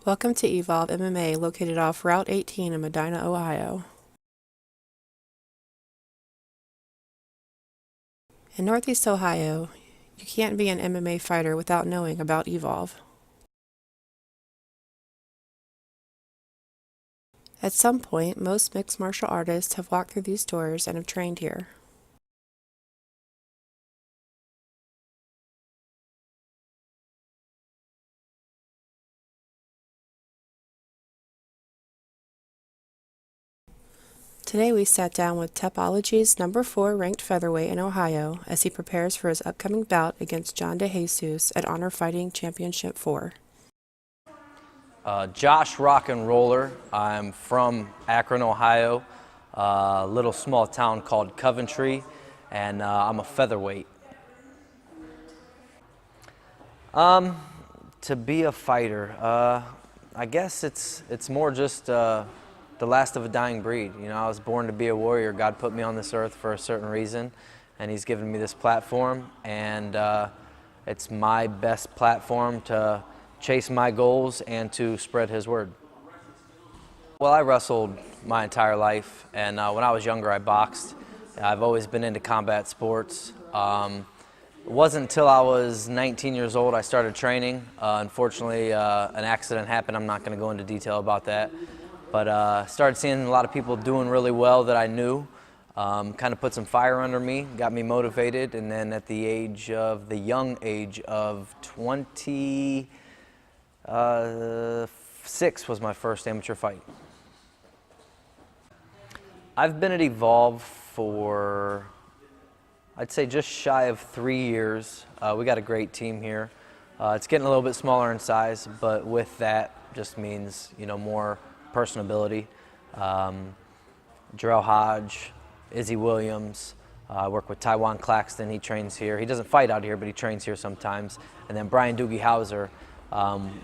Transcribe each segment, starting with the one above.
Welcome to Evolve MMA, located off Route 18 in Medina, Ohio. In Northeast Ohio, you can't be an MMA fighter without knowing about Evolve. At some point, most mixed martial artists have walked through these doors and have trained here. Today we sat down with Topology's number 4 ranked featherweight in Ohio as he prepares for his upcoming bout against John DeJesus at Honor Fighting Championship 4. Josh Rock and Roller. I'm from Akron, Ohio, a little small town called Coventry, and I'm a featherweight. To be a fighter, I guess it's more just the last of a dying breed. You know, I was born to be a warrior. God put me on this earth for a certain reason, and He's given me this platform, and it's my best platform to chase my goals and to spread His word. Well, I wrestled my entire life, and when I was younger, I boxed. I've always been into combat sports. It wasn't until I was 19 years old I started training. Unfortunately, an accident happened. I'm not going to go into detail about that. But started seeing a lot of people doing really well that I knew. Kind of put some fire under me, got me motivated, and then at the young age of 26 was my first amateur fight. I've been at Evolve for, I'd say, just shy of 3 years. We got a great team here. It's getting a little bit smaller in size, but with that just means, you know, more personability. Jarrell Hodge, Izzy Williams. I work with Taiwan Claxton. He trains here. He doesn't fight out here, but he trains here sometimes. And then Brian Doogie Hauser.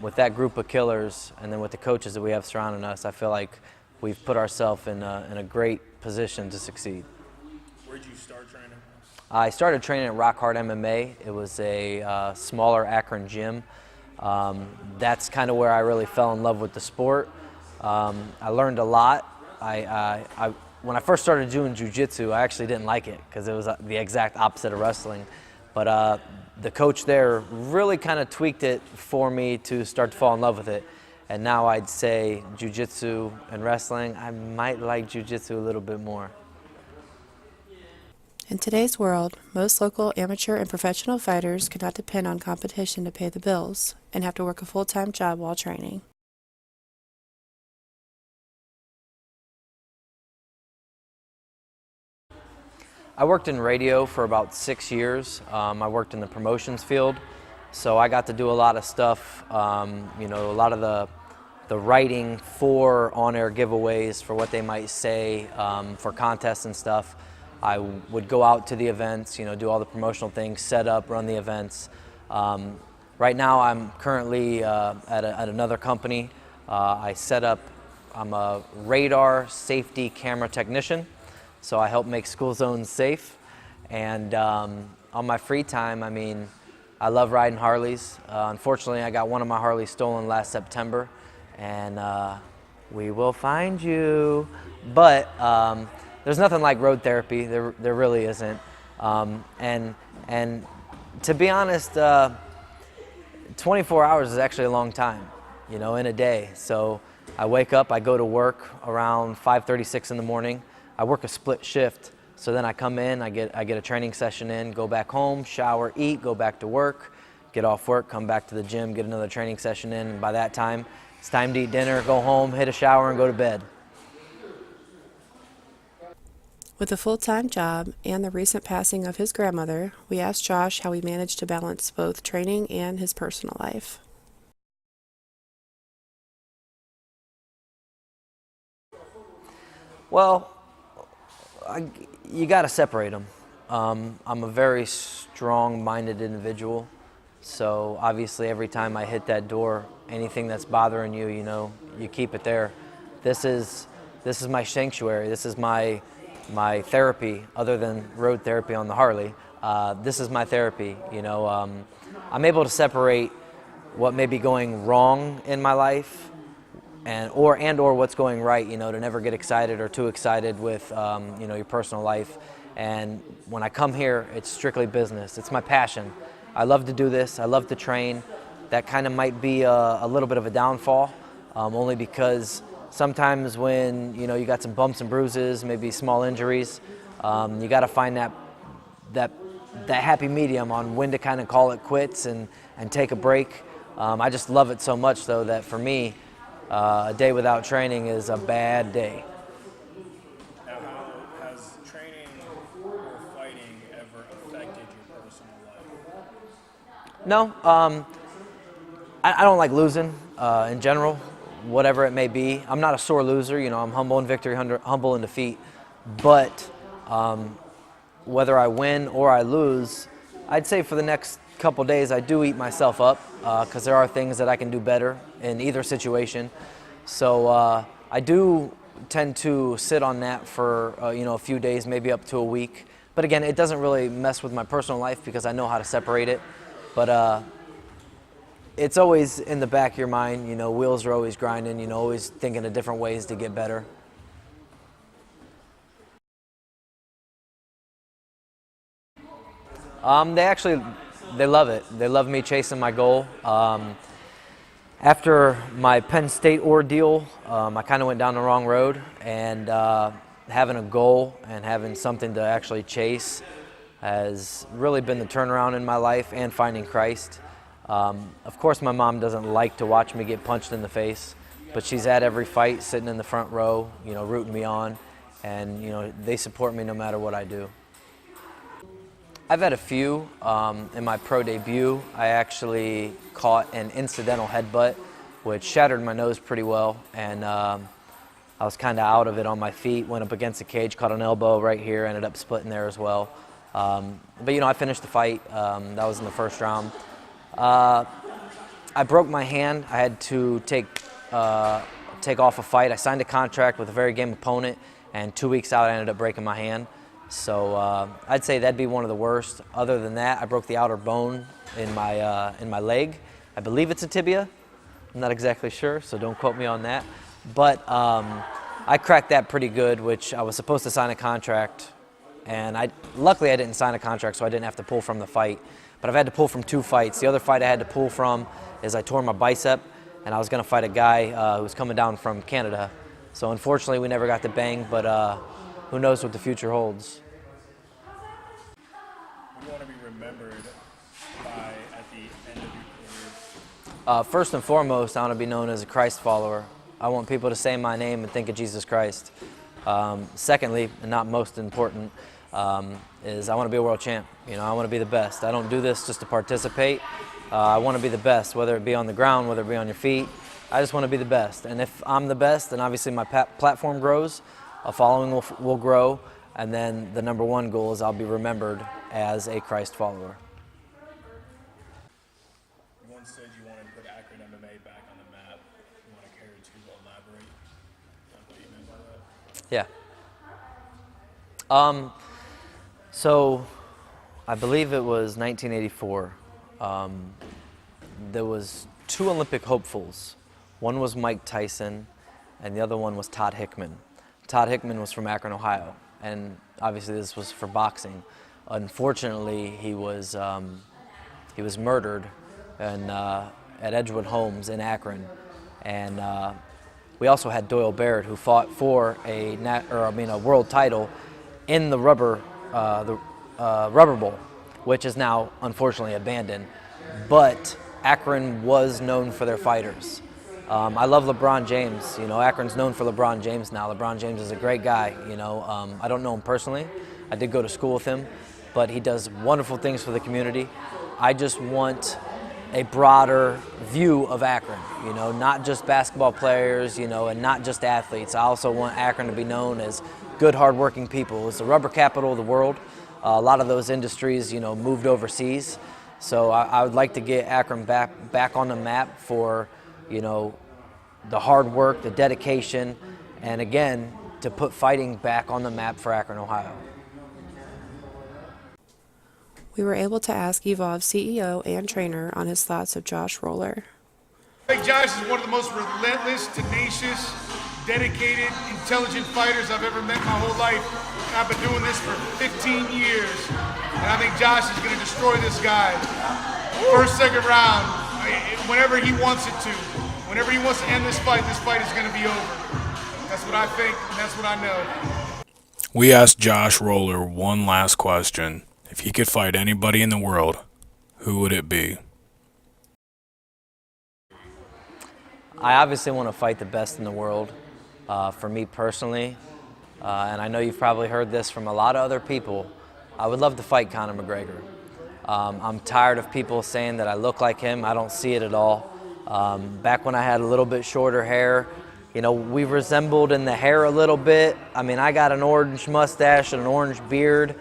With that group of killers, and then with the coaches that we have surrounding us, I feel like we've put ourselves in a great position to succeed. Where did you start training? I started training at Rock Hard MMA. It was a smaller Akron gym. That's kind of where I really fell in love with the sport. I learned a lot. When I first started doing jiu-jitsu, I actually didn't like it because it was the exact opposite of wrestling. But the coach there really kind of tweaked it for me to start to fall in love with it. And now I'd say jiu-jitsu and wrestling, I might like jiu-jitsu a little bit more. In today's world, most local amateur and professional fighters cannot depend on competition to pay the bills and have to work a full-time job while training. I worked in radio for about 6 years. I worked in the promotions field, so I got to do a lot of stuff, you know, a lot of the writing for on-air giveaways, for what they might say, for contests and stuff. I would go out to the events, you know, do all the promotional things, set up, run the events. Right now I'm currently at another company. I'm a radar safety camera technician. So I help make school zones safe, and on my free time, I mean, I love riding Harleys. Unfortunately, I got one of my Harleys stolen last September, and we will find you. But there's nothing like road therapy. There really isn't. And to be honest, 24 hours is actually a long time, you know, in a day. So I wake up, I go to work around 5:36 in the morning. I work a split shift, so then I come in, I get a training session in, go back home, shower, eat, go back to work, get off work, come back to the gym, get another training session in, and by that time, it's time to eat dinner, go home, hit a shower, and go to bed. With a full-time job and the recent passing of his grandmother, we asked Josh how he managed to balance both training and his personal life. Well, you got to separate them. I'm a very strong-minded individual, so obviously every time I hit that door, anything that's bothering you, you know, you keep it there. This is my sanctuary. This is my therapy, other than road therapy on the Harley. This is my therapy. You know, I'm able to separate what may be going wrong in my life, and or what's going right, to never get excited or too excited with your personal life. And when I come here, it's strictly business. It's my passion. I love to do this. I love to train. That kind of might be a little bit of a downfall, only because sometimes when you got some bumps and bruises, maybe small injuries, you got to find that happy medium on when to kind of call it quits and take a break. I just love it so much, though, that for me, a day without training is a bad day. Now, how has training or fighting ever affected your personal life? No, I don't like losing in general, whatever it may be. I'm not a sore loser. I'm humble in victory, humble in defeat. But whether I win or I lose, I'd say for the next couple days I do eat myself up because there are things that I can do better in either situation. So I do tend to sit on that for a few days, maybe up to a week. But again, it doesn't really mess with my personal life because I know how to separate it. But it's always in the back of your mind. Wheels are always grinding. Always thinking of different ways to get better. They love it. They love me chasing my goal. After my Penn State ordeal, I kind of went down the wrong road, and having a goal and having something to actually chase has really been the turnaround in my life and finding Christ. Of course, my mom doesn't like to watch me get punched in the face, but she's at every fight, sitting in the front row, rooting me on, and they support me no matter what I do. I've had a few. In my pro debut, I actually caught an incidental headbutt, which shattered my nose pretty well, and I was kind of out of it on my feet, went up against the cage, caught an elbow right here, ended up splitting there as well. But I finished the fight. That was in the first round. I broke my hand. I had to take off a fight. I signed a contract with a very game opponent, and 2 weeks out I ended up breaking my hand. So I'd say that'd be one of the worst. Other than that, I broke the outer bone in my leg. I believe it's a tibia. I'm not exactly sure, so don't quote me on that. But I cracked that pretty good, which I was supposed to sign a contract, and luckily I didn't sign a contract, so I didn't have to pull from the fight. But I've had to pull from 2 fights. The other fight I had to pull from is I tore my bicep, and I was going to fight a guy who was coming down from Canada. So unfortunately, we never got to bang, but who knows what the future holds. What do you want to be remembered by at the end of your career? First and foremost, I want to be known as a Christ follower. I want people to say my name and think of Jesus Christ. Secondly, and not most important, is I want to be a world champ. I want to be the best. I don't do this just to participate. I want to be the best, whether it be on the ground, whether it be on your feet. I just want to be the best. And if I'm the best, then obviously my platform grows, a following will grow, and then the number one goal is I'll be remembered as a Christ follower. You once said you wanted to put Akron MMA back on the map. You want to care to elaborate on what you meant by that? Yeah. So I believe it was 1984. There was 2 Olympic hopefuls. One was Mike Tyson, and the other one was Todd Hickman. Todd Hickman was from Akron, Ohio, and obviously this was for boxing. Unfortunately, he was murdered at Edgewood Homes in Akron, and we also had Doyle Barrett, who fought for a world title in the Rubber Bowl, which is now unfortunately abandoned. But Akron was known for their fighters. I love LeBron James. Akron's known for LeBron James now. LeBron James is a great guy. I don't know him personally. I did go to school with him, but he does wonderful things for the community. I just want a broader view of Akron, not just basketball players, and not just athletes. I also want Akron to be known as good, hardworking people. It's the rubber capital of the world. A lot of those industries, moved overseas. So I would like to get Akron back on the map for, the hard work, the dedication, and again, to put fighting back on the map for Akron, Ohio. We were able to ask Evolve CEO and trainer on his thoughts of Josh Roller. I think Josh is one of the most relentless, tenacious, dedicated, intelligent fighters I've ever met in my whole life. And I've been doing this for 15 years. And I think Josh is going to destroy this guy. First, second round, whenever he wants it to. Whenever he wants to end this fight is going to be over. That's what I think, and that's what I know. We asked Josh Roller one last question. If he could fight anybody in the world, who would it be? I obviously want to fight the best in the world, for me personally, and I know you've probably heard this from a lot of other people. I would love to fight Conor McGregor. I'm tired of people saying that I look like him. I don't see it at all. Back when I had a little bit shorter hair, you know, we resembled in the hair a little bit. I mean, I got an orange mustache and an orange beard.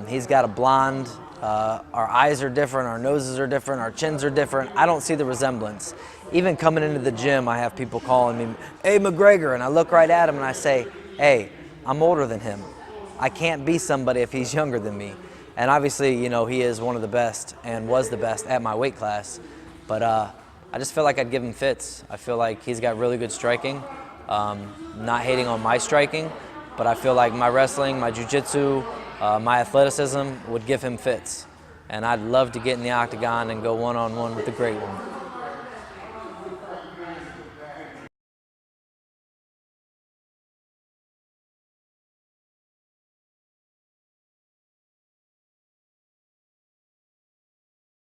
He's got a blonde. Our eyes are different, our noses are different, our chins are different. I don't see the resemblance. Even coming into the gym, I have people calling me, "Hey, McGregor," and I look right at him and I say, "Hey, I'm older than him. I can't be somebody if he's younger than me." And obviously, you know, he is one of the best and was the best at my weight class. But I just feel like I'd give him fits. I feel like he's got really good striking. Not hating on my striking, but I feel like my wrestling, my jiu-jitsu, my athleticism would give him fits. And I'd love to get in the octagon and go one-on-one with the great one.